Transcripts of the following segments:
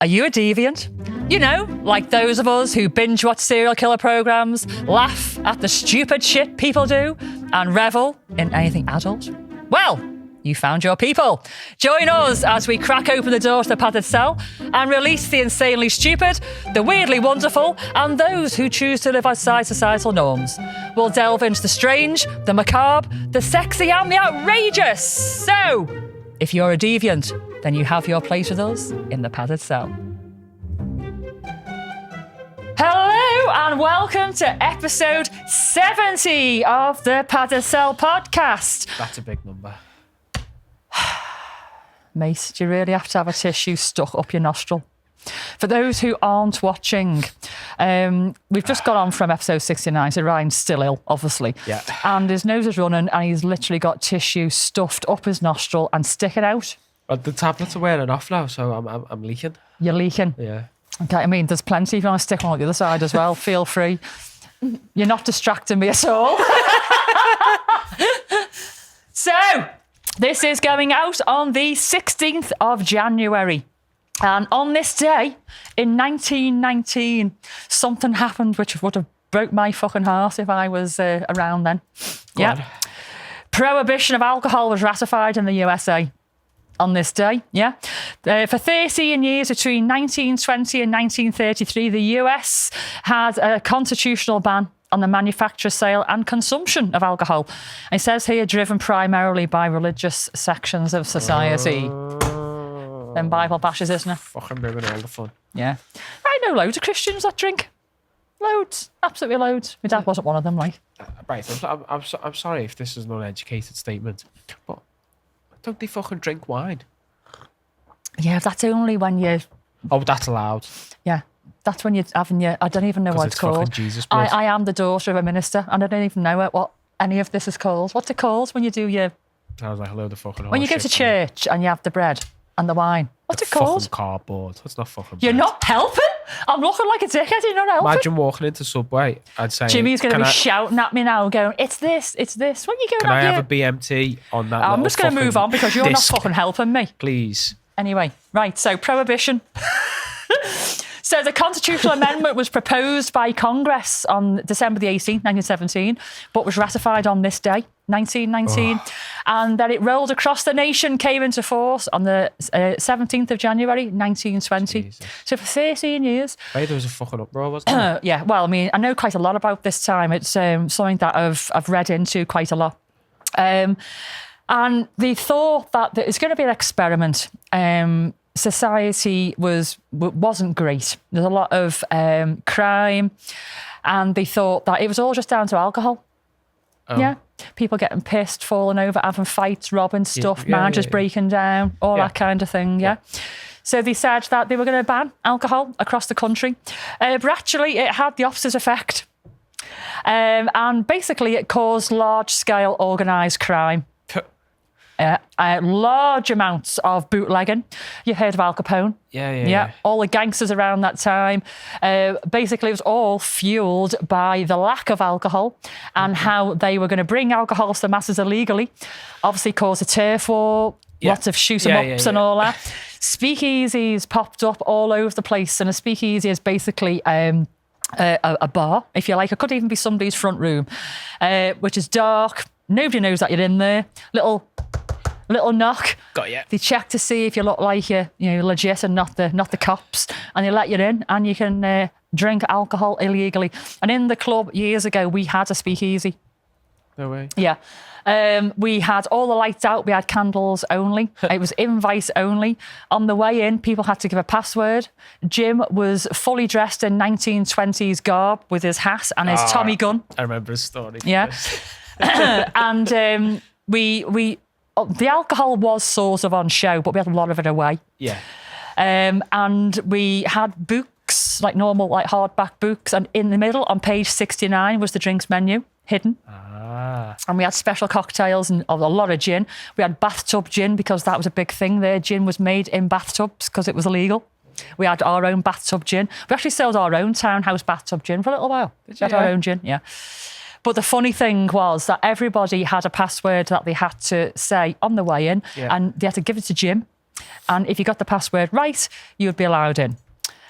Are you a deviant? You know, like those of us who binge watch serial killer programs, laugh at the stupid shit people do, and revel in anything adult? Well, you found your people. Join us as we crack open the door to the padded cell and release the insanely stupid, the weirdly wonderful, and those who choose to live outside societal norms. We'll delve into the strange, the macabre, the sexy, and the outrageous. So, if you're a deviant, then you have your place with us in the padded cell. Hello and welcome to episode 70 of the Padded Cell podcast. That's a big number. Mate, do you really have to have a tissue stuck up your nostril? For those who aren't watching, we've just got on from episode 69, so Ryan's still ill, obviously. Yeah. And his nose is running and he's literally got tissue stuffed up his nostril and sticking out. The tablets are wearing off now, so I'm leaking. You're leaking? Yeah. Okay, I mean, there's plenty if you want to stick one on the other side as well. Feel free. You're not distracting me at all. So, this is going out on the 16th of January. And on this day, in 1919, something happened which would have broke my fucking heart if I was around then. Yeah. Prohibition of alcohol was ratified in the USA on this day, yeah. For 13 years, between 1920 and 1933, the US had a constitutional ban on the manufacture, sale and consumption of alcohol. It says here, driven primarily by religious sections of society. Them Bible bashes, isn't it? Fucking ruining all the fun. Yeah. I know loads of Christians that drink. Loads. Absolutely loads. My dad wasn't one of them, like. Right, I'm sorry if this is an uneducated statement, but don't they fucking drink wine? Yeah, that's only when you... Oh, that's allowed. Yeah. That's when you're having your... I don't even know what it's called. Jesus blood. I am the daughter of a minister and I don't even know what any of this is called. What's it called when you do your... Sounds like a load of fucking When you go to church and you have the bread and the wine. What's it called? Fucking cardboard. That's not fucking You're bread. not helping? I'm looking like a dickhead. You're not helping? Imagine walking into Subway and saying... Jimmy's going to be shouting at me now going, it's this. When you go Can I have a BMT on that? I'm just going to move on because you're not fucking helping me. Please. Anyway, right, so Prohibition. So the constitutional amendment was proposed by Congress on December the 18th, 1917, but was ratified on this day, 1919. And then it rolled across the nation, came into force on the 17th of January, 1920. Jesus. So for 13 years. Right, there was a fucking uproar, wasn't there? Yeah, well, I mean, I know quite a lot about this time. It's something that I've read into quite a lot. And they thought that it's going to be an experiment. Society wasn't great. There's a lot of crime, and they thought that it was all just down to alcohol. Oh. Yeah, people getting pissed, falling over, having fights, robbing stuff, marriages breaking down, all that kind of thing. Yeah. So they said that they were going to ban alcohol across the country, but actually it had the opposite effect, and basically it caused large-scale organised crime. Large amounts of bootlegging. You've heard of Al Capone? Yeah. All the gangsters around that time. Basically, it was all fueled by the lack of alcohol and how they were going to bring alcohol to the masses illegally. Obviously, cause a turf war, lots of shoot 'em ups and all that. Speakeasies popped up all over the place, and a speakeasy is basically a bar, if you like. It could even be somebody's front room, which is dark. Nobody knows that you're in there. Little knock. Got you. They check to see if you look like you're legit and not the cops, and they let you in, and you can drink alcohol illegally. And in the club years ago, we had a speakeasy. No way. Yeah. We had all the lights out. We had candles only. It was invite only. On the way in, people had to give a password. Jim was fully dressed in 1920s garb with his hat and his Tommy gun. I remember his story. Yeah. And the alcohol was sort of on show, but we had a lot of it away. Yeah. And we had books, like normal, like hardback books. And in the middle, on page 69, was the drinks menu, hidden. And we had special cocktails and a lot of gin. We had bathtub gin because that was a big thing there. Gin was made in bathtubs because it was illegal. We had our own bathtub gin. We actually sold our own townhouse bathtub gin for a little while. Did you? We had our own gin, yeah. But the funny thing was that everybody had a password that they had to say on the way in, and they had to give it to Jim. And if you got the password right, you would be allowed in.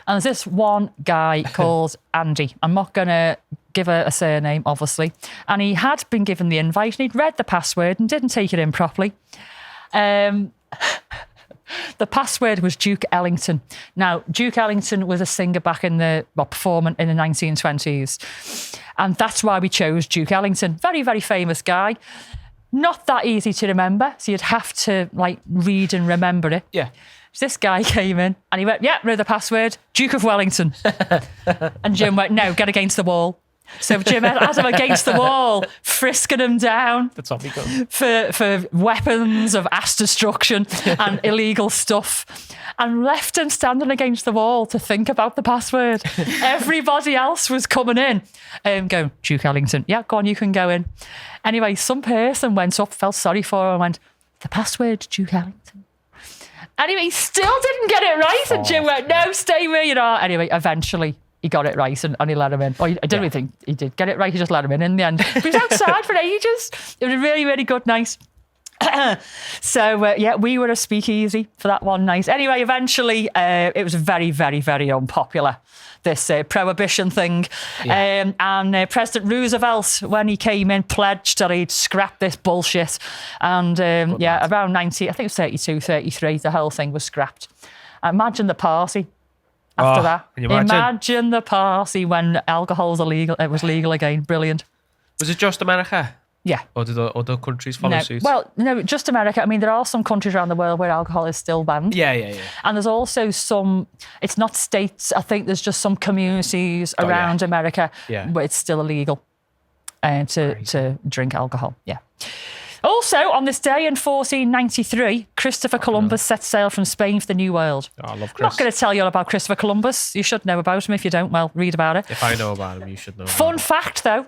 And there's this one guy called Andy. I'm not going to give a surname, obviously. And he had been given the invite and he'd read the password and didn't take it in properly. The password was Duke Ellington. Now, Duke Ellington was a singer back in performing in the 1920s. And that's why we chose Duke Ellington. Very, very famous guy. Not that easy to remember. So you'd have to read and remember it. Yeah. So this guy came in and he went, yeah, know the password, Duke of Wellington. And Jim went, no, get against the wall. So Jim had him against the wall, frisking him down for weapons of ass destruction and illegal stuff, and left him standing against the wall to think about the password. Everybody else was coming in, going, Duke Ellington, yeah, go on, you can go in. Anyway, some person went up, felt sorry for him and went, the password, Duke Ellington. Anyway, he still didn't get it right. And Jim went, no, stay where you are. Anyway, eventually he got it right and he let him in. Well, I don't really think he did get it right. He just let him in the end. But he was outside for ages. It was a really, really good night. So, we were a speakeasy for that one night. Anyway, eventually it was very, very, very unpopular, this prohibition thing. Yeah. And President Roosevelt, when he came in, pledged that he'd scrap this bullshit. And around 90, I think it was 32, 33, the whole thing was scrapped. Imagine the party after that. Can you imagine the party when alcohol was illegal. It was legal again. Brilliant. Was it just America? Yeah. Or did other countries follow suit? Well, no, just America. I mean, there are some countries around the world where alcohol is still banned. Yeah. And there's also some, it's not states, I think there's just some communities around America where it's still illegal to drink alcohol. Yeah. Also, on this day in 1493, Christopher Columbus set sail from Spain for the New World. Oh, I love Chris. I'm not going to tell you all about Christopher Columbus. You should know about him. If you don't, well, read about it. If I know about him, you should know. Fun fact, though.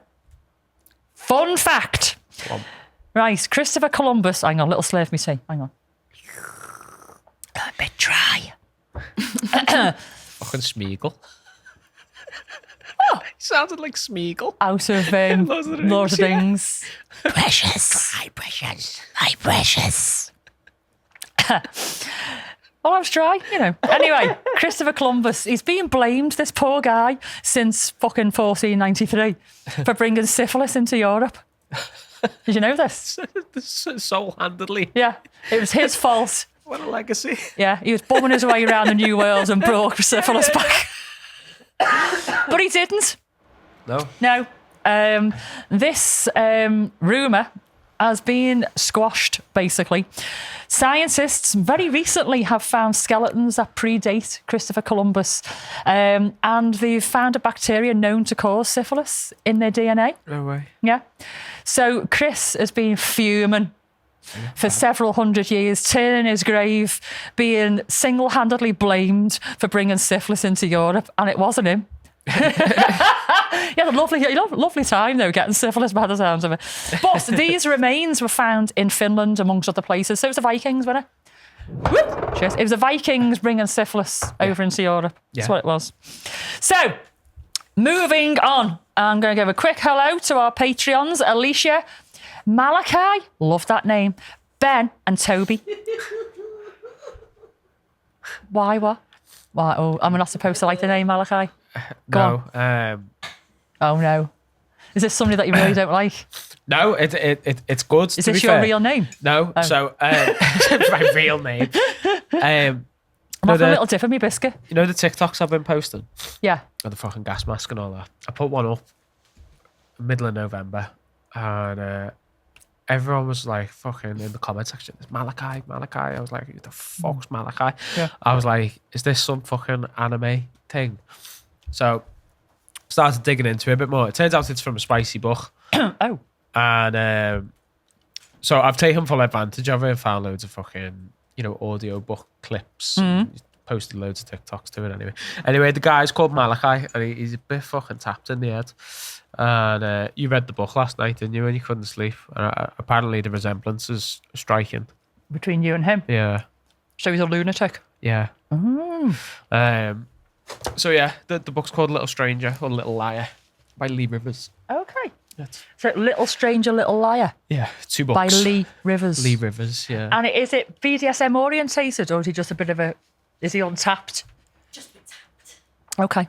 Fun fact. Right, Christopher Columbus. Hang on, little slave me tea. Hang on. A bit dry. Fucking Smeagol. Oh. He sounded like Smeagol. Out of Lord of the Rings. Precious. My precious. My precious. Well, I was dry, Anyway, Christopher Columbus, he's being blamed, this poor guy, since fucking 1493 for bringing syphilis into Europe. Did you know this? Sole-handedly. Yeah, it was his fault. What a legacy. Yeah, he was bumming his way around the New World and brought syphilis back. But he didn't. No. This rumour has been squashed, basically. Scientists very recently have found skeletons that predate Christopher Columbus, and they've found a bacteria known to cause syphilis in their DNA. No way. Yeah. So Chris has been fuming for several hundred years, turning his grave, being single-handedly blamed for bringing syphilis into Europe, and it wasn't him. He had a lovely time, though, getting syphilis by the sounds of it. But these remains were found in Finland, amongst other places. So it was the Vikings, wasn't it? Whoop! Cheers. It was the Vikings bringing syphilis over into Europe. That's what it was. So, moving on. I'm going to give a quick hello to our Patreons. Alicia, Malachi, love that name, Ben and Toby. Why, what? Why? Oh, am I not supposed to like the name Malachi? Go on. Oh no. Is this somebody that you really don't like? No, it's good. Is this your real name? No. Oh. So my real name. I'm having a little dip in my biscuit. You know the TikToks I've been posting? Yeah. With the fucking gas mask and all that. I put one up middle of November and everyone was like fucking in the comment section, it's Malachi. I was like, who the fuck's Malachi? Yeah. I was like, is this some fucking anime thing? So started digging into it a bit more. It turns out it's from a spicy book. Oh. And so I've taken full advantage of it and found loads of fucking, audio book clips. Posted loads of TikToks to it anyway. The guy's called Malachi and he's a bit fucking tapped in the head. And you read the book last night, didn't you? And you couldn't sleep. And apparently the resemblance is striking. Between you and him? Yeah. So he's a lunatic? Yeah. Mm. So yeah, the book's called Little Stranger or Little Liar by Lee Rivers. Okay. So Little Stranger, Little Liar Yeah, 2 books. by Lee Rivers. Lee Rivers, yeah. And is it BDSM orientated, or is he just a bit of a... Is he untapped? Just be tapped. Okay.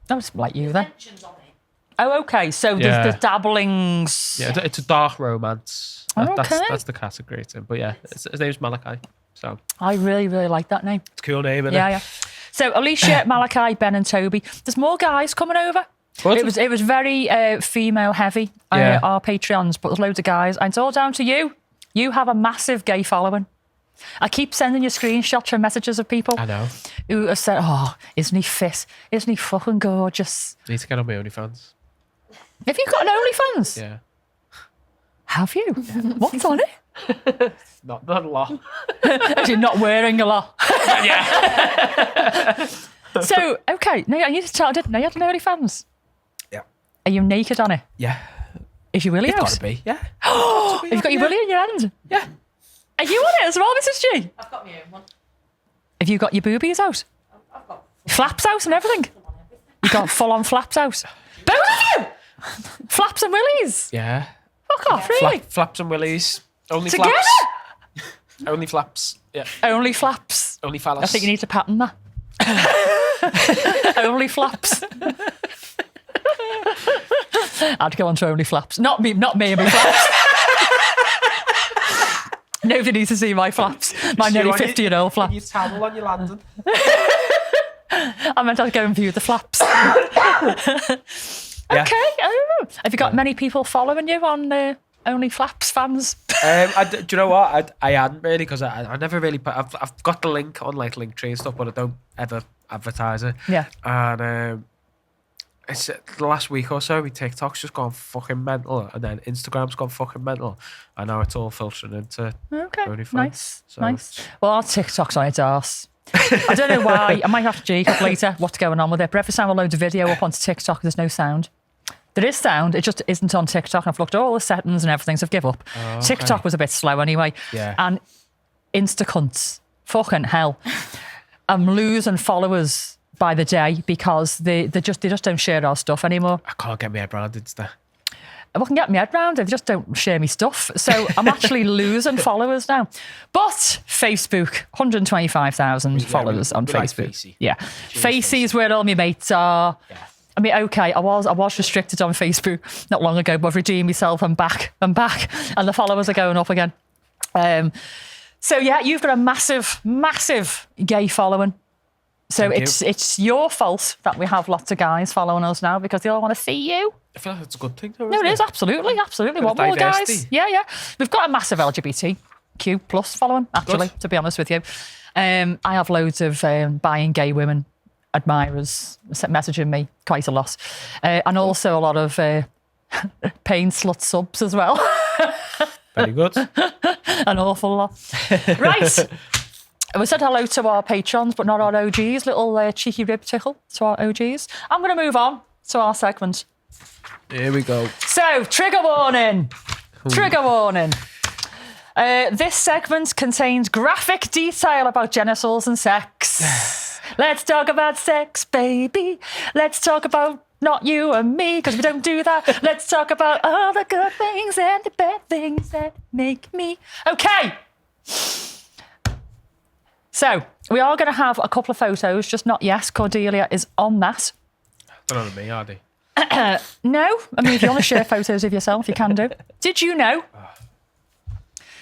That's like you then. Mentions on it. Oh, okay. So there's the dabblings. Yeah, it's a dark romance. Okay. That's the category it's in. But yeah, his name's Malachi. So I really, really like that name. it's a cool name, isn't Yeah, it? yeah. So Alicia, Malachi, Ben and Toby. There's more guys coming over. Good. It was very female heavy, Yeah. our Patreons, but there's loads of guys. And it's all down to you. You have a massive gay following. I keep sending you screenshots and messages of people I know. who have said, oh, isn't he fit? Isn't he fucking gorgeous? I need to get on my OnlyFans. Have you got an OnlyFans? Yeah. Have you? What's on it? Not a lot. Actually, not wearing a lot. Yeah. So, okay, now I need to tell. Now you have an OnlyFans. Yeah. Are you naked on it? Yeah. Is your willy It's out? gotta be. Yeah. Have you got your willy in your hand? Yeah. Are you on it as well, Mrs. G? I've got my own one. Have you got your boobies out? I've got Flaps out and everything? You got full-on flaps out? Both of you? Flaps and willies? Yeah. Fuck off, really? Flaps and willies. Only Together? flaps. Only flaps. Yeah. Only flaps. Only phallus. I think you need to pattern that. Only flaps. I'd go on to only flaps. Not me and my flaps. Nobody needs to see my flaps. My nearly 50-year-old flaps. You towel on your landing. I meant I'd go and view the flaps. Yeah. Okay. Oh. Have you got many people following you on Only Flaps fans? Do you know what? I hadn't really, because I never really put... I've got the link on like Linktree and stuff, but I don't ever advertise it. Yeah. And it's the last week or so, my TikTok's just gone fucking mental, and then Instagram's gone fucking mental, and now it's all filtering into Okay. OnlyFans. Nice. So Nice. Well, our TikTok's on its arse. I don't know why. I might have to dig up later what's going on with it. But every time I load a video up onto TikTok, there's no sound. There is sound, it just isn't on TikTok. I've looked at all the settings and everything, so I've give up. Oh, okay. TikTok was a bit slow anyway. Yeah. And Instacunts, fucking hell. I'm losing followers by the day because they just don't share our stuff anymore. I can't get my head around Insta. I can get my head round. They just don't share me stuff. So I'm actually losing followers now. But Facebook, 125,000 followers on we like Facebook. Facey. Yeah. Facey is where all my mates are. Yeah. I mean, okay, I was restricted on Facebook not long ago, but I've redeemed myself. I'm back. And the followers are going up again. So yeah, you've got a massive, massive gay following. So Thank you. it's your fault that we have lots of guys following us now because they all want to see you. I feel like it's a good thing, though. No, isn't it is absolutely. Want more guys? diversity. Yeah. We've got a massive LGBTQ plus following, actually, to be honest with you. I have loads of buying gay women admirers messaging me quite a lot, and also a lot of paying slut subs as well. Very good. An awful lot. Right. We said hello to our patrons, but not our OGs. Little cheeky rib tickle to our OGs. I'm going to move on to our segment. Here we go. So, trigger warning. Trigger warning. This segment contains graphic detail about genitals and sex. Let's talk about sex, baby. Let's talk about not you and me, because we don't do that. Let's talk about all the good things and the bad things that make me... Okay. So, we are going to have a couple of photos, just not yet. Cordelia is on that. They're not me, are they? No. I mean, if you want to share photos of yourself, you can do. Did you know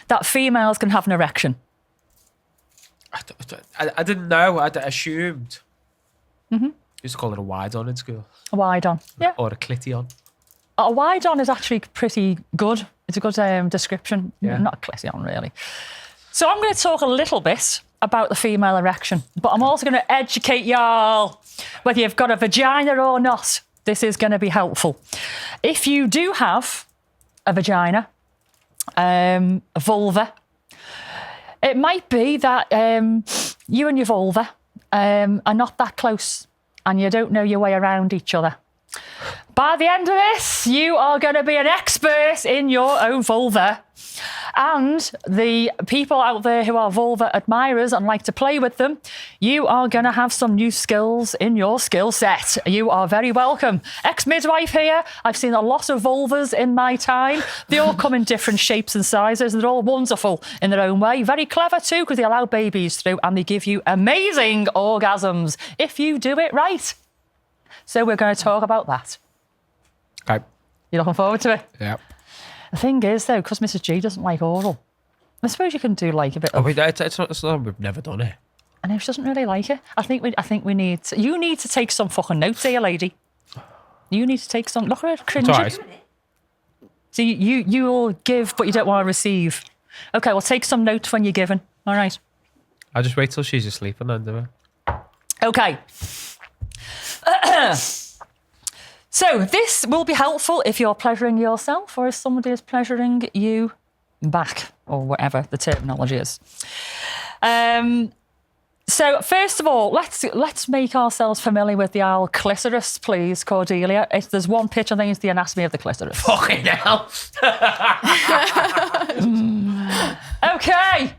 that females can have an erection? I didn't know. I assumed. Mm-hmm. Used to call it a wide-on in school. A wide-on. Yeah. Or a clition. A wide-on is actually pretty good. It's a good description. Yeah. Not a clition, really. So I'm going to talk a little bit about the female erection, but I'm also going to educate y'all. Whether you've got a vagina or not, this is going to be helpful. If you do have a vagina, a vulva, it might be that you and your vulva are not that close and you don't know your way around each other. By the end of this, you are going to be an expert in your own vulva. And the people out there who are vulva admirers and like to play with them, you are going to have some new skills in your skill set. You are very welcome. Ex-midwife here. I've seen a lot of vulvas in my time. They all come in different shapes and sizes. And they're all wonderful in their own way. Very clever too, because they allow babies through and they give you amazing orgasms if you do it right. So we're going to talk about that. Okay. You looking forward to it? Yeah. The thing is, though, because Mrs. G doesn't like oral, I suppose you can do like a bit Oh, of... wait, it's not, we've never done it. I know she doesn't really like it. I think we need to... You need to take some fucking notes here, lady. You need to take some... Look at her cringing. It's all right. So you will give, but you don't want to receive. Okay, well, take some notes when you're giving. All right. I'll just wait till she's asleep and then do it. Okay. So this will be helpful if you're pleasuring yourself or if somebody is pleasuring you back, or whatever the terminology is. So first of all, let's make ourselves familiar with the owl clitoris, please, Cordelia. There's one picture, I think it's the anatomy of the clitoris. Fucking hell. Okay.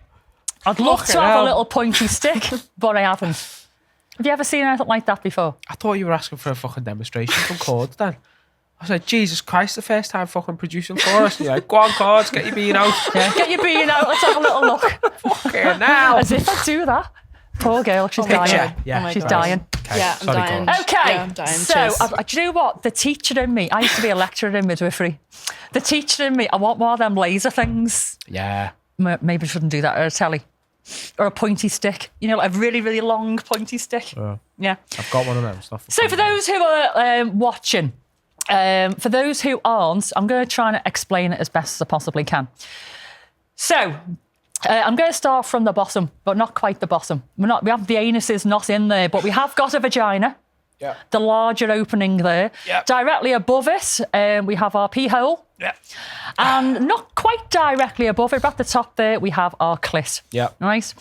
I'd love to have a little pointy stick, but I haven't. Have you ever seen anything like that before? I thought you were asking for a fucking demonstration from Cords then. I was like, Jesus Christ, the first time fucking producing for us. You're like, go on, Cords, get your bean out. Yeah, get your bean out, let's have a little look. Fucking hell. As if I do that. Poor girl, she's dying. Picture. Yeah, she's right. dying. Okay. Yeah, I'm Sorry, dying. Cords. Okay, Yeah, I'm dying. so Cheers. do you know what? The teacher in me, I used to be a lecturer in midwifery. The teacher in me, I want more of them laser things. Yeah. Maybe I shouldn't do that, or a telly. Or a pointy stick. You know, like a really, really long pointy stick. Yeah. I've got one of them. Stuff. So for those who are watching, for those who aren't, I'm going to try and explain it as best as I possibly can. So I'm going to start from the bottom, but not quite the bottom. We have the anus is not in there, but we have got a vagina. Yeah. The larger opening there. Yeah. Directly above it, we have our pee hole. Yeah. And not quite directly above it, but at the top there, we have our clit. Yeah. Right?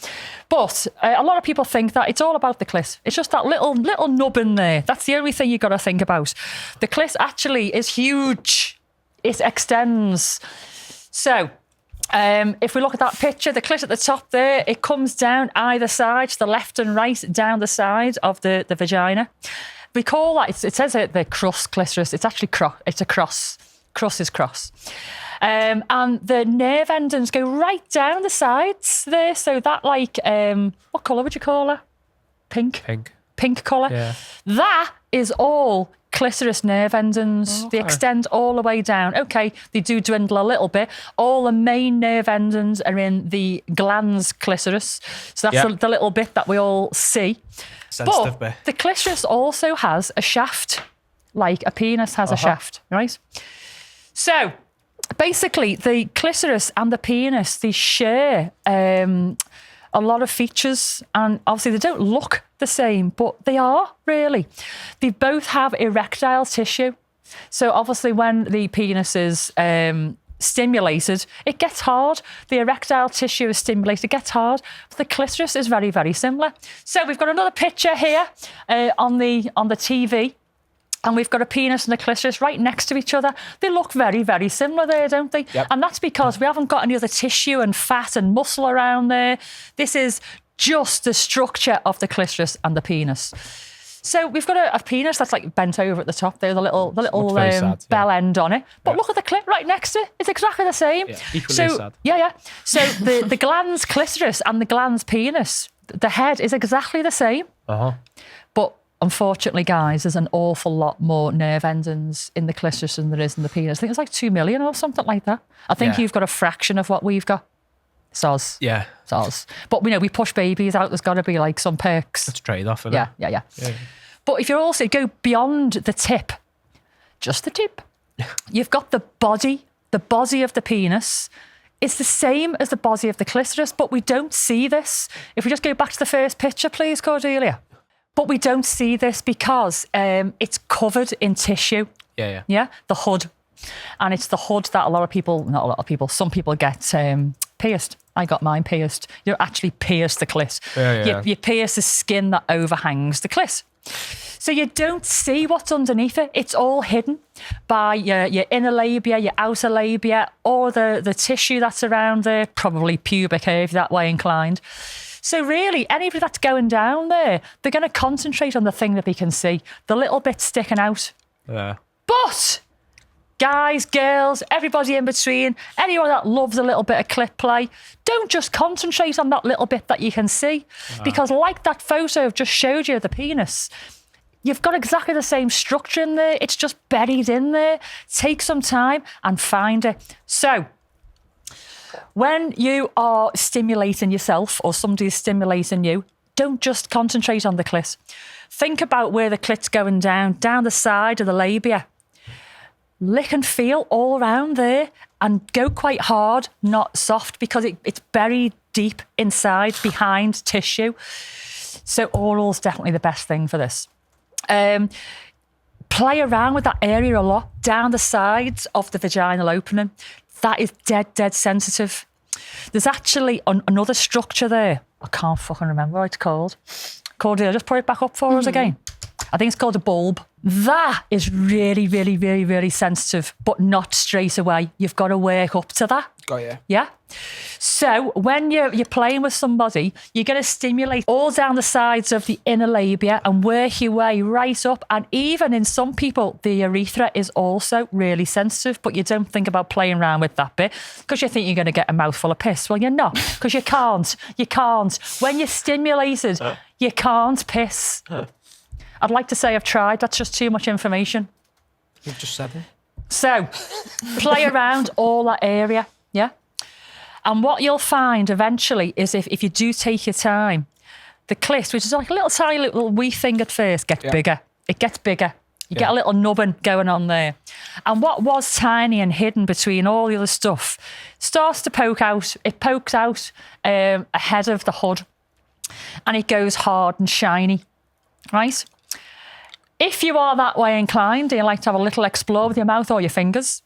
But a lot of people think that it's all about the clit. It's just that little nub in there. That's the only thing you've got to think about. The clit actually is huge. It extends. So if we look at that picture, the clit at the top there, it comes down either side, to the left and right, down the side of the vagina. We call that, it says it, the cross clitoris. It's actually it's a cross. Cross is cross. And the nerve endings go right down the sides there. So that what colour would you call her? Pink? Pink colour. Yeah. That is all clitoris nerve endings. Okay. They extend all the way down. Okay, they do dwindle a little bit. All the main nerve endings are in the glans clitoris. So that's the little bit that we all see. Sensitive but bit. the clitoris also has a shaft, like a penis has a shaft, right? So basically, the clitoris and the penis, they share a lot of features, and obviously they don't look the same, but they are really. They both have erectile tissue. So obviously when the penis is stimulated, it gets hard. The erectile tissue is stimulated, it gets hard. But the clitoris is very, very similar. So we've got another picture here on the TV. And we've got a penis and a clitoris right next to each other. They look very, very similar there, don't they? Yep. And that's because we haven't got any other tissue and fat and muscle around there. This is just the structure of the clitoris and the penis. So we've got a penis that's like bent over at the top there, the little very sad, bell end on it. But look at the clit right next to it. It's exactly the same. Yeah, equally sad. Yeah. So the glans clitoris and the glans penis, the head is exactly the same. But unfortunately, guys, there's an awful lot more nerve endings in the clitoris than there is in the penis. I think it's like 2 million or something like that. I think you've got a fraction of what we've got. Soz. Yeah. Soz. But we push babies out. There's got to be like some perks. It's trade-off, isn't it? Yeah. But if you also go beyond the tip, just the tip, you've got the body of the penis. It's the same as the body of the clitoris, but we don't see this. If we just go back to the first picture, please, Cordelia. But we don't see this because it's covered in tissue. Yeah. The hood. And it's the hood that some people get pierced. I got mine pierced. You don't actually pierce the clit. Yeah. You pierce the skin that overhangs the clit. So you don't see what's underneath it. It's all hidden by your inner labia, your outer labia, or the tissue that's around there, probably pubic hair if you're that way inclined. So really, anybody that's going down there, they're going to concentrate on the thing that they can see, the little bit sticking out. Yeah. But guys, girls, everybody in between, anyone that loves a little bit of clit play, don't just concentrate on that little bit that you can see. Because like that photo I've just showed you of the penis, you've got exactly the same structure in there. It's just buried in there. Take some time and find it. So when you are stimulating yourself or somebody is stimulating you, don't just concentrate on the clit. Think about where the clit's going down the side of the labia. Lick and feel all around there and go quite hard, not soft, because it's buried deep inside behind tissue. So oral's definitely the best thing for this. Play around with that area a lot, down the sides of the vaginal opening. That is dead sensitive. There's actually another structure there. I can't fucking remember what it's called. Cordelia, just put it back up for us again. I think it's called a bulb. That is really, really, really, really sensitive, but not straight away. You've got to work up to that. Got you. Yeah? So when you're playing with somebody, you're going to stimulate all down the sides of the inner labia and work your way right up. And even in some people, the urethra is also really sensitive, but you don't think about playing around with that bit because you think you're going to get a mouthful of piss. Well, you're not, because you can't. You can't. When you're stimulated, you can't piss. I'd like to say I've tried. That's just too much information. You've just said it. So play around all that area, yeah? And what you'll find eventually is if you do take your time, the clit, which is like a little tiny little wee thing at first, gets bigger. It gets bigger. You get a little nubbin going on there. And what was tiny and hidden between all the other stuff starts to poke out. It pokes out ahead of the hood and it goes hard and shiny, right? If you are that way inclined and you like to have a little explore with your mouth or your fingers,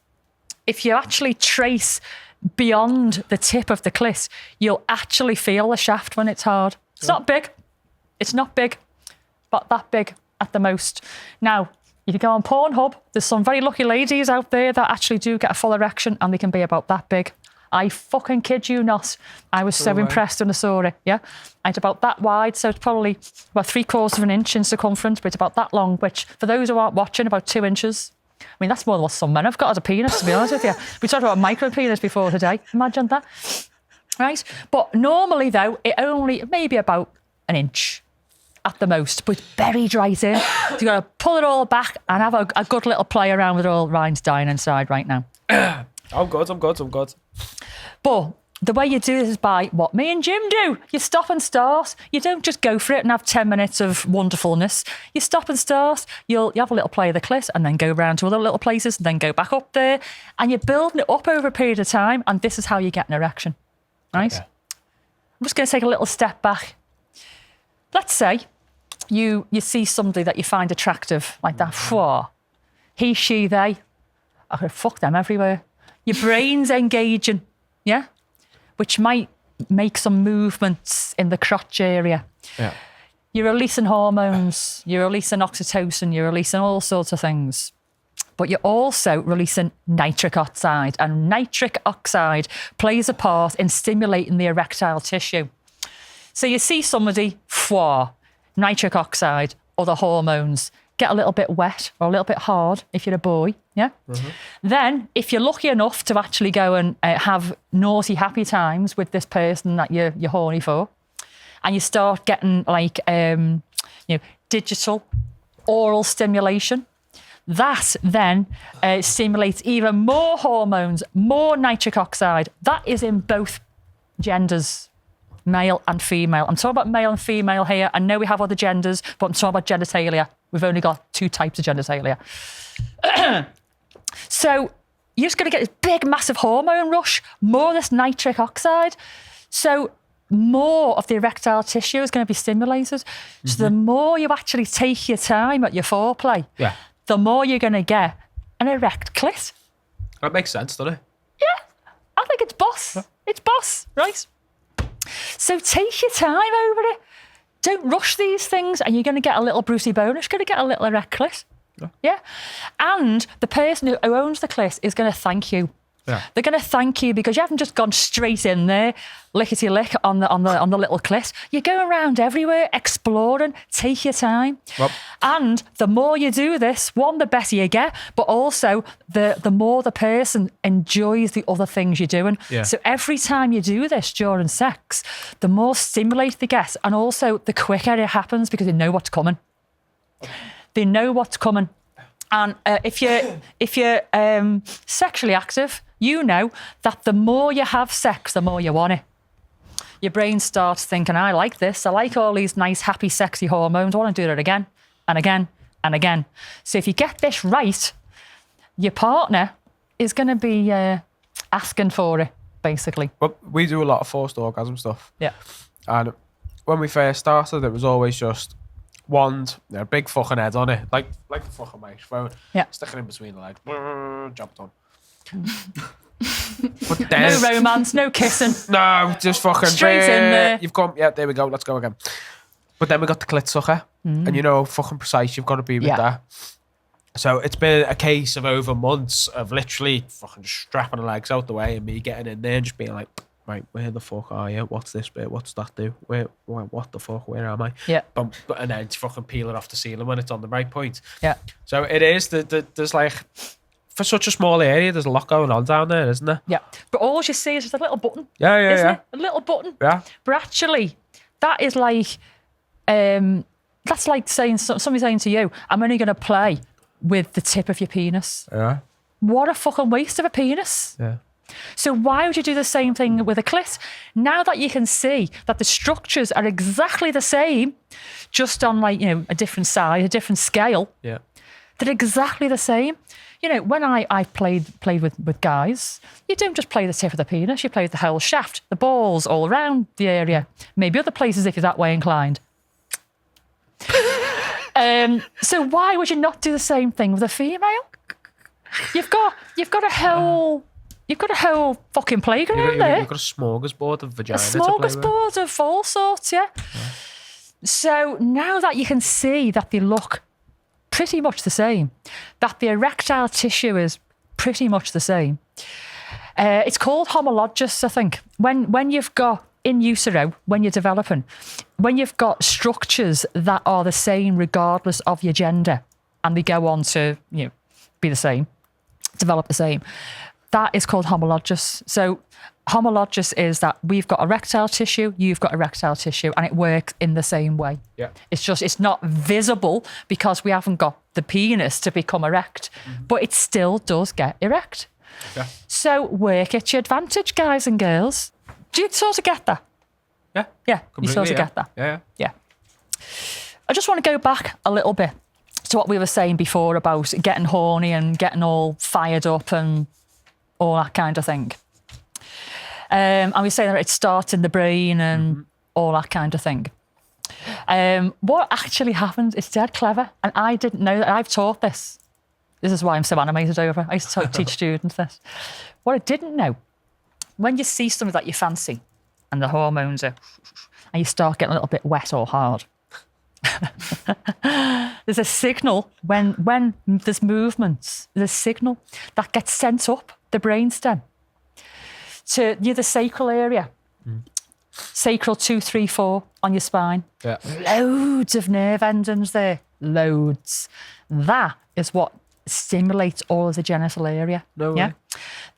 if you actually trace beyond the tip of the clit, you'll actually feel the shaft when it's hard. It's not big. It's not big, but that big at the most. Now, if you go on Pornhub, there's some very lucky ladies out there that actually do get a full erection and they can be about that big. I fucking kid you not. I was so impressed when I saw it, yeah? It's about that wide, so it's probably about 3/4 of an inch in circumference, but it's about that long, which, for those who aren't watching, about 2 inches. I mean, that's more than what some men have got as a penis, to be honest with you. We talked about micro penis before today. Imagine that. Right? But normally, though, it only maybe about an inch at the most, but it's buried right in. So you've got to pull it all back and have a good little play around with it all. Ryan's dying inside right now. I'm good. But the way you do this is by what me and Jim do. You stop and start. You don't just go for it and have 10 minutes of wonderfulness. You stop and start. You have a little play of the clit and then go round to other little places and then go back up there. And you're building it up over a period of time. And this is how you get an erection, right? Okay. I'm just going to take a little step back. Let's say you see somebody that you find attractive, like that. He, she, they. I could fuck them everywhere. Your brain's engaging, yeah? Which might make some movements in the crotch area. Yeah. You're releasing hormones, you're releasing oxytocin, you're releasing all sorts of things. But you're also releasing nitric oxide, and nitric oxide plays a part in stimulating the erectile tissue. So you see somebody, nitric oxide, other hormones, get a little bit wet or a little bit hard if you're a boy, yeah? Mm-hmm. Then, if you're lucky enough to actually go and have naughty, happy times with this person that you're horny for, and you start getting like, digital oral stimulation, that then stimulates even more hormones, more nitric oxide. That is in both genders, male and female. I'm talking about male and female here. I know we have other genders, but I'm talking about genitalia. We've only got 2 types of genitalia. So you're just going to get this big, massive hormone rush, more of this nitric oxide. So more of the erectile tissue is going to be stimulated. Mm-hmm. So the more you actually take your time at your foreplay, the more you're going to get an erect clit. That makes sense, doesn't it? Yeah, I think it's boss. It's boss, right? So take your time over it. don't rush these things, and you're going to get a little Brucey bonus. You're going to get a little erect clit. Yeah. And the person who owns the clit is going to thank you. Yeah. They're going to thank you because you haven't just gone straight in there, lickety lick on the little clit. You're going around everywhere, exploring. Take your time. Well, And the more you do this, one, the better you get, but also the more the person enjoys the other things you're doing. Yeah. So every time you do this during sex, the more stimulated they get, and also the quicker it happens because they know what's coming. They know what's coming. And if you're sexually active, you know that the more you have sex, the more you want it. Your brain starts thinking, I like this. I like all these nice, happy, sexy hormones. I want to do that again and again and again. So if you get this right, your partner is going to be asking for it, basically. well, we do a lot of forced orgasm stuff. Yeah. And when we first started, it was always just wand, a big fucking head on it, like the fucking microphone. Yeah. Stick it in between the legs. Job done. But then, No romance, no kissing. no, just fucking Straight in there. You've gone, yeah, there we go, let's go again. But then we got the clit sucker, and you know, fucking precise, you've got to be with Yeah. that. So it's been a case of over months of literally fucking just strapping the legs out the way and me getting in there and just being like, right, where the fuck are you? What's this bit? What's that do? What the fuck? Where am I? Yeah. And then it's fucking peeling off the ceiling when it's on the right point. Yeah. So it is, there's like, for such a small area, there's a lot going on down there, isn't there? Yeah. But all you see is just a little button. Yeah, isn't yeah. it? A little button. Yeah. But actually, that is like, that's like saying somebody saying to you, I'm only going to play with the tip of your penis. Yeah. What a fucking waste of a penis. Yeah. So why would you do the same thing with a clit? Now that you can see that the structures are exactly the same, just on like, you know, a different size, a different scale, Yeah. they're exactly the same. You know, when I played with guys, you don't just play the tip of the penis, you play with the whole shaft, the balls all around the area, maybe other places if you're that way inclined. So why would you not do the same thing with a female? You've got a whole fucking playground there. You've got a smorgasbord of vagina A to play with. smorgasbord of all sorts, yeah. So now that you can see that they look pretty much the same, that the erectile tissue is pretty much the same, it's called homologous, I think. When you've got in utero, when you're developing, when you've got structures that are the same regardless of your gender, and they go on to, you know, be the same, develop the same, that is called homologous. So homologous is that we've got erectile tissue, you've got erectile tissue, and it works in the same way. Yeah. It's not visible because we haven't got the penis to become erect, but it still does get erect. Yeah. So work at your advantage, guys and girls. Do you sort of get that? Yeah. Yeah, you Completely, sort of yeah. get that. Yeah. Yeah. I just want to go back a little bit to what we were saying before about getting horny and getting all fired up and all that kind of thing. And we say that it starts in the brain and all that kind of thing. What actually happens is dead clever, and I didn't know that. I've taught this. This is why I'm so animated over. I used to teach students this. What I didn't know, when you see something that you fancy and the hormones are, and you start getting a little bit wet or hard, there's a signal when there's movements, there's a signal that gets sent up the brainstem to near the sacral area. Sacral 2, 3, 4 on your spine. Yeah. Loads of nerve endings there. Loads. That is what stimulates all of the genital area. No yeah. way.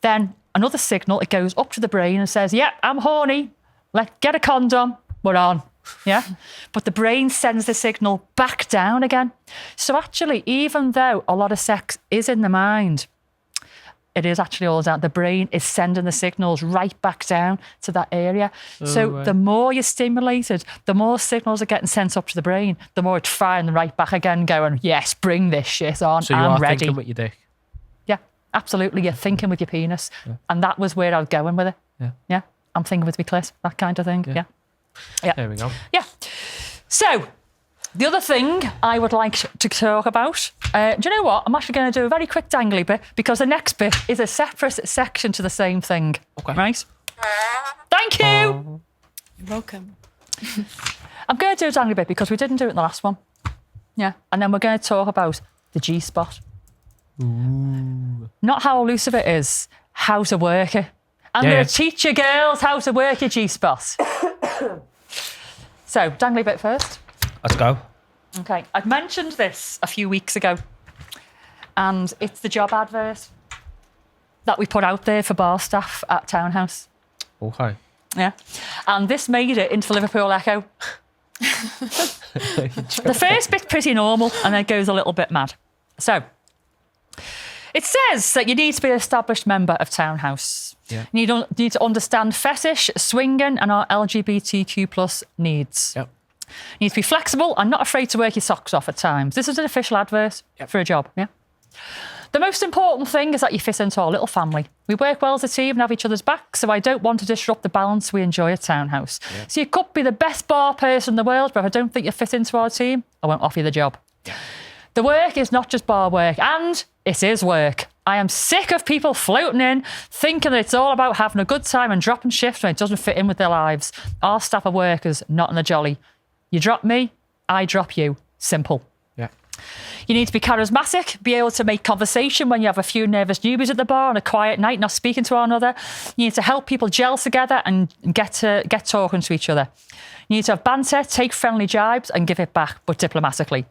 Then another signal, it goes up to the brain and says, yeah, I'm horny. Get a condom. We're on. Yeah. But the brain sends the signal back down again. So actually, even though a lot of sex is in the mind, it is actually all down. The brain is sending the signals right back down to that area. So the more you're stimulated, the more signals are getting sent up to the brain, the more it's firing right back again, going, yes, bring this shit on. So you I'm are ready. thinking with your dick. Yeah, absolutely. You're thinking with your penis. Yeah. And that was where I was going with it. Yeah. Yeah. I'm thinking with my clit, that kind of thing. Yeah. Yeah. There we go. Yeah. So, the other thing I would like to talk about, do you know what? I'm actually going to do a very quick dangly bit because the next bit is a separate section to the same thing. Okay. Right? Thank you. You're welcome. I'm going to do a dangly bit because we didn't do it in the last one. Yeah. And then we're going to talk about the G-spot. Ooh. Not how elusive it is, how to work it. I'm going to teach you girls how to work your G-spot. So, dangly bit first. Let's go. Okay. I mentioned this a few weeks ago. And it's the job advert that we put out there for bar staff at Townhouse. Okay. Yeah. And this made it into the Liverpool Echo. The first bit's pretty normal and then it goes a little bit mad. So, it says that you need to be an established member of Townhouse. Yeah. You need to understand fetish, swinging, and our LGBTQ plus needs. Yep. You need to be flexible and not afraid to work your socks off at times. This is an official advert for a job, yeah? The most important thing is that you fit into our little family. We work well as a team and have each other's back, so I don't want to disrupt the balance we enjoy at Townhouse. Yeah. So you could be the best bar person in the world, but if I don't think you fit into our team, I won't offer you the job. Yeah. The work is not just bar work, and it is work. I am sick of people floating in, thinking that it's all about having a good time and dropping shifts when it doesn't fit in with their lives. Our staff are workers, not in the jolly. You drop me, I drop you. Simple. Yeah. You need to be charismatic, be able to make conversation when you have a few nervous newbies at the bar on a quiet night, not speaking to one another. You need to help people gel together and get talking to each other. You need to have banter, take friendly jibes and give it back, but diplomatically.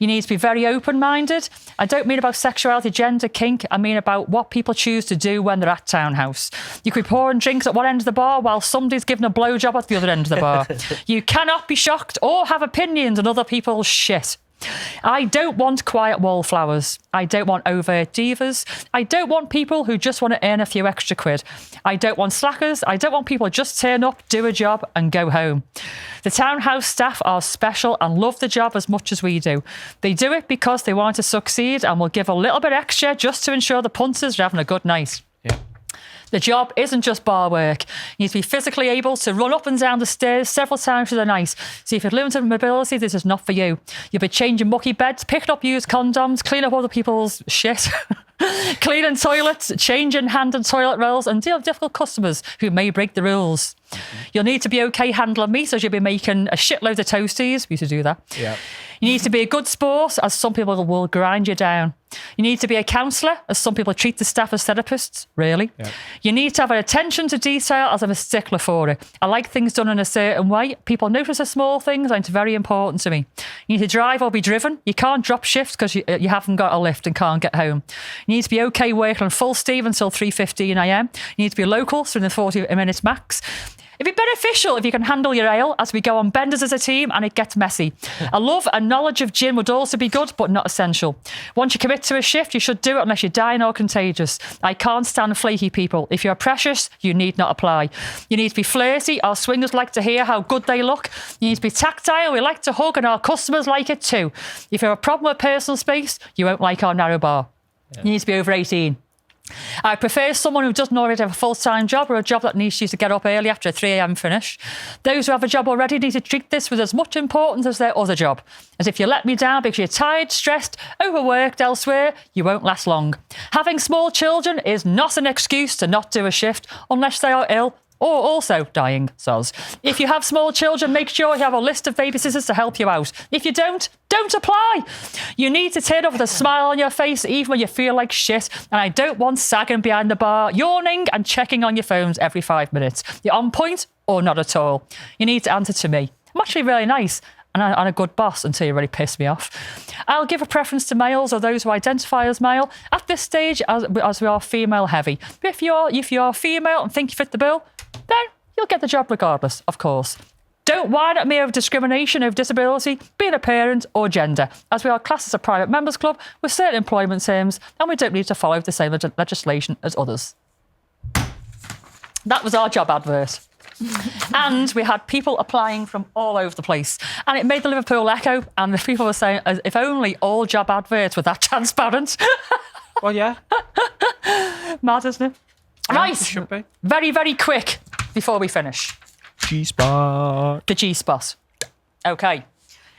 You need to be very open-minded. I don't mean about sexuality, gender, kink. I mean about what people choose to do when they're at Townhouse. You could be pouring drinks at one end of the bar while somebody's giving a blowjob at the other end of the bar. You cannot be shocked or have opinions on other people's shit. I don't want quiet wallflowers. I don't want overt divas. I don't want people who just want to earn a few extra quid. I don't want slackers. I don't want people who just turn up, do a job and go home. The Townhouse staff are special and love the job as much as we do. They do it because they want to succeed and will give a little bit extra just to ensure the punters are having a good night. Yeah. The job isn't just bar work. You need to be physically able to run up and down the stairs several times through the night. So if you have limited mobility, this is not for you. You'll be changing mucky beds, picking up used condoms, cleaning up other people's shit, cleaning toilets, changing hand and toilet rolls, and deal with difficult customers who may break the rules. You'll need to be okay handling meat, as you'll be making a shitload of toasties. We used to do that. Yeah. You need to be a good sport, as some people will grind you down. You need to be a counsellor, as some people treat the staff as therapists. Really? Yeah. You need to have an attention to detail, as I'm a stickler for it. I like things done in a certain way. People notice the small things, and it's very important to me. You need to drive or be driven. You can't drop shifts because you haven't got a lift and can't get home. You need to be okay working on full steam until 3:15 a.m. You need to be local, so within 40 minutes max. It'd be beneficial if you can handle your ale as we go on benders as a team and it gets messy. A love and knowledge of gin would also be good, but not essential. Once you commit to a shift, you should do it unless you're dying or contagious. I can't stand flaky people. If you're precious, you need not apply. You need to be flirty. Our swingers like to hear how good they look. You need to be tactile. We like to hug and our customers like it too. If you have a problem with personal space, you won't like our narrow bar. Yeah. You need to be over 18. I prefer someone who doesn't already have a full-time job or a job that needs you to get up early after a 3 a.m. finish. Those who have a job already need to treat this with as much importance as their other job. As if you let me down because you're tired, stressed, overworked elsewhere, you won't last long. Having small children is not an excuse to not do a shift unless they are ill or also dying, soz. If you have small children, make sure you have a list of babysitters to help you out. If you don't apply. You need to turn up with a smile on your face even when you feel like shit. And I don't want sagging behind the bar, yawning and checking on your phones every 5 minutes. You're on point or not at all. You need to answer to me. I'm actually really nice and a good boss until you really piss me off. I'll give a preference to males or those who identify as male at this stage as we are female heavy. But if you're female and think you fit the bill, then you'll get the job regardless, of course. Don't whine at me over discrimination over disability, being a parent or gender, as we are classed as a private members club with certain employment terms and we don't need to follow the same legislation as others. That was our job advert. And we had people applying from all over the place. And it made the Liverpool Echo, and the people were saying, as if only all job adverts were that transparent. Well, yeah. Mad, isn't it? Yeah, right. It should be. Very, very quick before we finish. G-spot. The G-spot. Okay.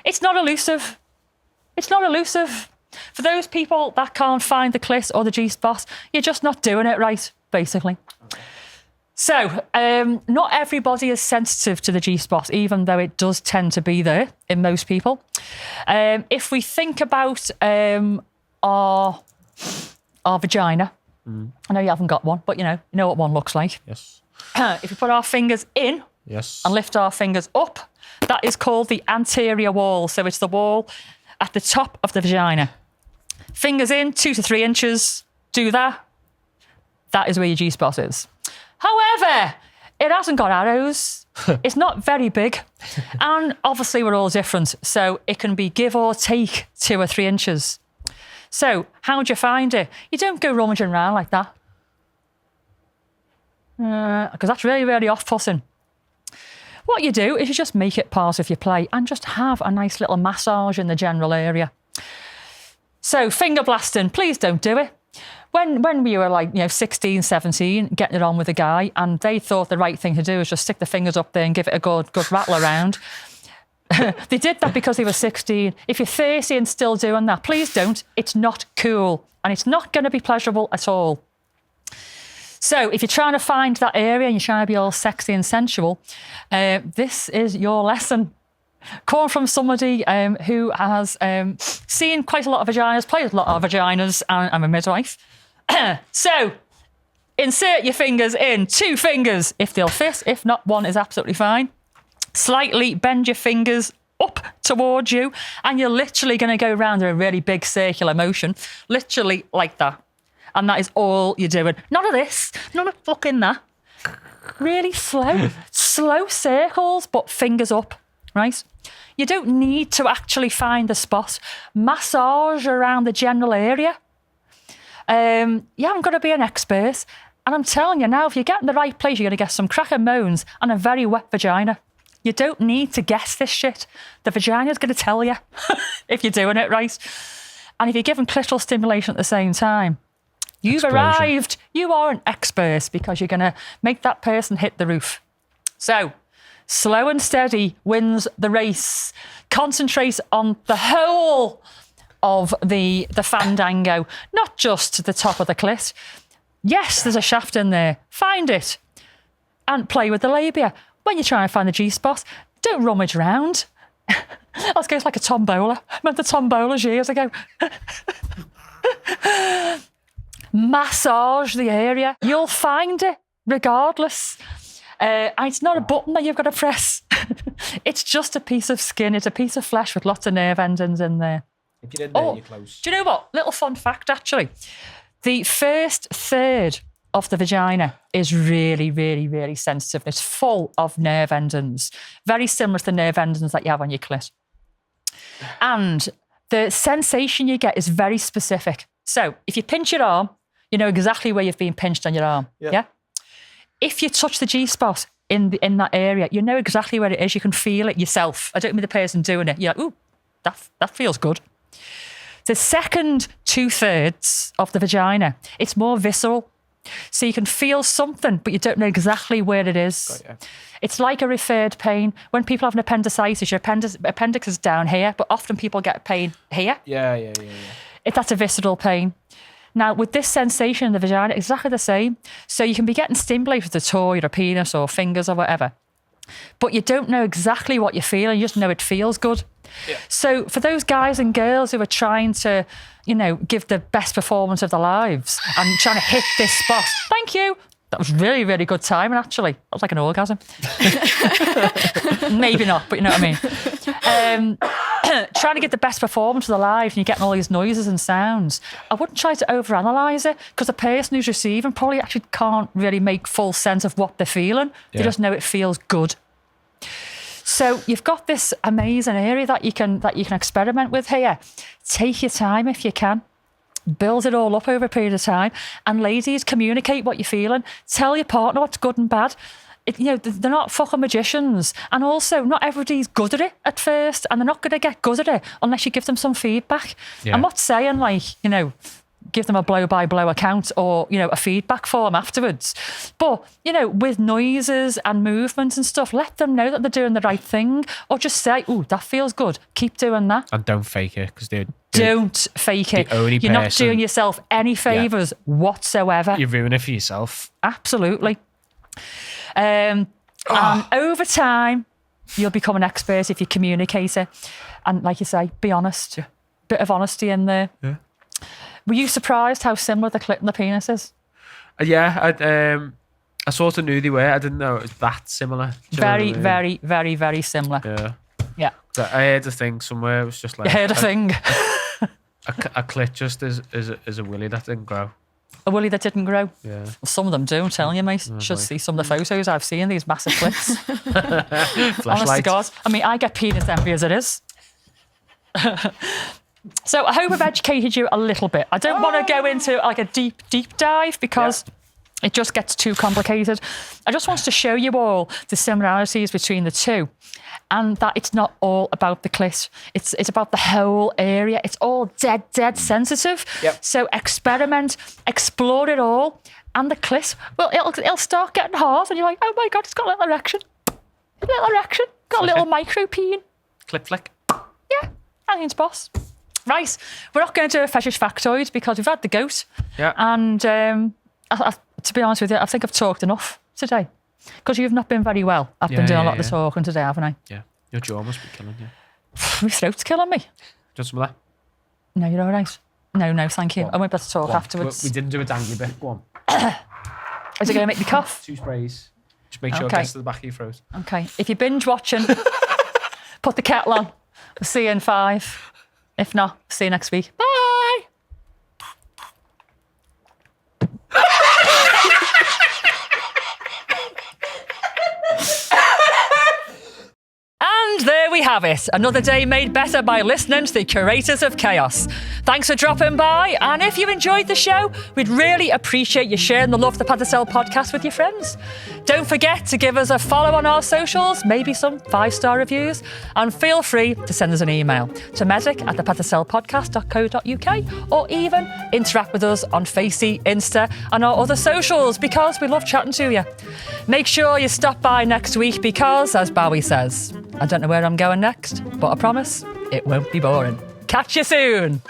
It's not elusive. It's not elusive. For those people that can't find the clit or the G-spot, you're just not doing it right, basically. So, not everybody is sensitive to the G-spot, even though it does tend to be there in most people. If we think about our vagina, I know you haven't got one, but you know what one looks like. Yes. If we put our fingers in Yes. and lift our fingers up, that is called the anterior wall. So it's the wall at the top of the vagina. Fingers in, 2 to 3 inches. Do that. That is where your G-spot is. However, it hasn't got arrows. It's not very big. And obviously we're all different. So it can be give or take 2 or 3 inches. So how do you find it? You don't go rummaging around like that. Because that's really, really off-putting. What you do is you just make it part of your play and just have a nice little massage in the general area. So finger blasting, please don't do it. When we were like, 16, 17, getting it on with a guy, and they thought the right thing to do was just stick the fingers up there and give it a good rattle around. They did that because they were 16. If you're 30 and still doing that, please don't. It's not cool. And it's not going to be pleasurable at all. So if you're trying to find that area and you're trying to be all sexy and sensual, this is your lesson. Coming from somebody who has seen quite a lot of vaginas, played a lot of vaginas, and I'm a midwife. So insert your fingers in, 2 fingers if they'll fit. If not, 1 is absolutely fine. Slightly bend your fingers up towards you, and you're literally going to go around in a really big circular motion, literally like that. And that is all you're doing. None of this, none of fucking that. Really slow circles, but fingers up, right? You don't need to actually find the spot. Massage around the general area. You haven't got to be an expert. And I'm telling you now, if you get in the right place, you're going to get some cracking moans and a very wet vagina. You don't need to guess this shit. The vagina's going to tell you if you're doing it right. And if you're giving clitoral stimulation at the same time, you've arrived. You are an expert because you're going to make that person hit the roof. So, slow and steady wins the race. Concentrate on the whole of the fandango, not just the top of the clit. Yes, there's a shaft in there. Find it and play with the labia. When you're trying to find the G-spot, don't rummage around. I was going like a tombola. I remember the tombolas years ago. Massage the area. You'll find it regardless. And it's not a button that you've got to press. It's just a piece of skin. It's a piece of flesh with lots of nerve endings in there. If you're in there, you're close. Do you know what? Little fun fact, actually. The first third of the vagina is really, really, really sensitive. It's full of nerve endings, very similar to the nerve endings that you have on your clit. And the sensation you get is very specific. So if you pinch your arm, you know exactly where you've been pinched on your arm. Yeah? If you touch the G-spot in that area, you know exactly where it is. You can feel it yourself. I don't mean the person doing it. You're like, ooh, that feels good. The second 2/3 of the vagina, it's more visceral. So you can feel something, but you don't know exactly where it is. It's like a referred pain. When people have an appendicitis, your appendix is down here, but often people get pain here. Yeah. If that's a visceral pain. Now, with this sensation in the vagina, exactly the same. So you can be getting stimulated with a toy or a penis or fingers or whatever, but you don't know exactly what you're feeling. You just know it feels good. Yeah. So for those guys and girls who are trying to, give the best performance of their lives and trying to hit this spot, thank you. That was really, really good timing, actually. That was like an orgasm. Maybe not, but you know what I mean. Trying to get the best performance of the live and you're getting all these noises and sounds. I wouldn't try to overanalyze it because the person who's receiving probably actually can't really make full sense of what they're feeling. They just know it feels good. So you've got this amazing area that you can experiment with here. Take your time if you can. Build it all up over a period of time. And ladies, communicate what you're feeling. Tell your partner what's good and bad. They're not fucking magicians. And also, not everybody's good at it at first. And they're not going to get good at it unless you give them some feedback. Yeah. I'm not saying give them a blow-by-blow account or, a feedback form afterwards. But, with noises and movements and stuff, let them know that they're doing the right thing. Or just say, ooh, that feels good. Keep doing that. And don't fake it, because don't fake it. You're not doing yourself any favours whatsoever. You ruin it for yourself. Absolutely. And over time, you'll become an expert if you communicate it. And like you say, be honest. Bit of honesty in there. Yeah. Were you surprised how similar the clit and the penis is? Yeah, I sort of knew they were. I didn't know it was that similar. Do you know what I mean? Very, very, very similar. Yeah. Yeah. So I heard a thing somewhere. It was just like You heard a thing. a clit just is a willy that didn't grow. A willy that didn't grow. Yeah. Well, some of them do, I'm telling you, mate. Should see some of the photos I've seen, these massive clits. Honest to God. I mean, I get penis envy as it is. So I hope I've educated you a little bit. I don't want to go into like a deep dive because it just gets too complicated. I just wanted to show you all the similarities between the two and that it's not all about the clit. It's about the whole area. It's all dead sensitive. Yep. So experiment, explore it all. And the clit, well, it'll start getting hard and you're like, oh my God, it's got a little erection. Got a little micro peen. Clip flick. Yeah, Alien's boss. Right, we're not going to do a fetish factoid because we've had the goat. Yeah. And to be honest with you, I think I've talked enough today because you've not been very well. I've been doing a lot of the talking today, haven't I? Yeah. Your jaw must be killing you. My throat's killing me. Just some of that. No, you're all right. No, thank you. I won't be able to talk afterwards. We didn't do a dangly bit. Go on. Is it going to make me cough? 2 sprays. Just make sure it gets to the back of your throat. Okay. If you're binge watching, put the kettle on. We'll see you in 5. If not, see you next week. Bye. And there we have it. Another day made better by listening to the curators of chaos. Thanks for dropping by. And if you enjoyed the show, we'd really appreciate you sharing the Love the Paddle podcast with your friends. Don't forget to give us a follow on our socials, maybe some 5-star reviews, and feel free to send us an email to medic@thepaddleselpodcast.co.uk or even interact with us on Facey, Insta and our other socials because we love chatting to you. Make sure you stop by next week because, as Bowie says, I don't know where I'm going next, but I promise it won't be boring. Catch you soon.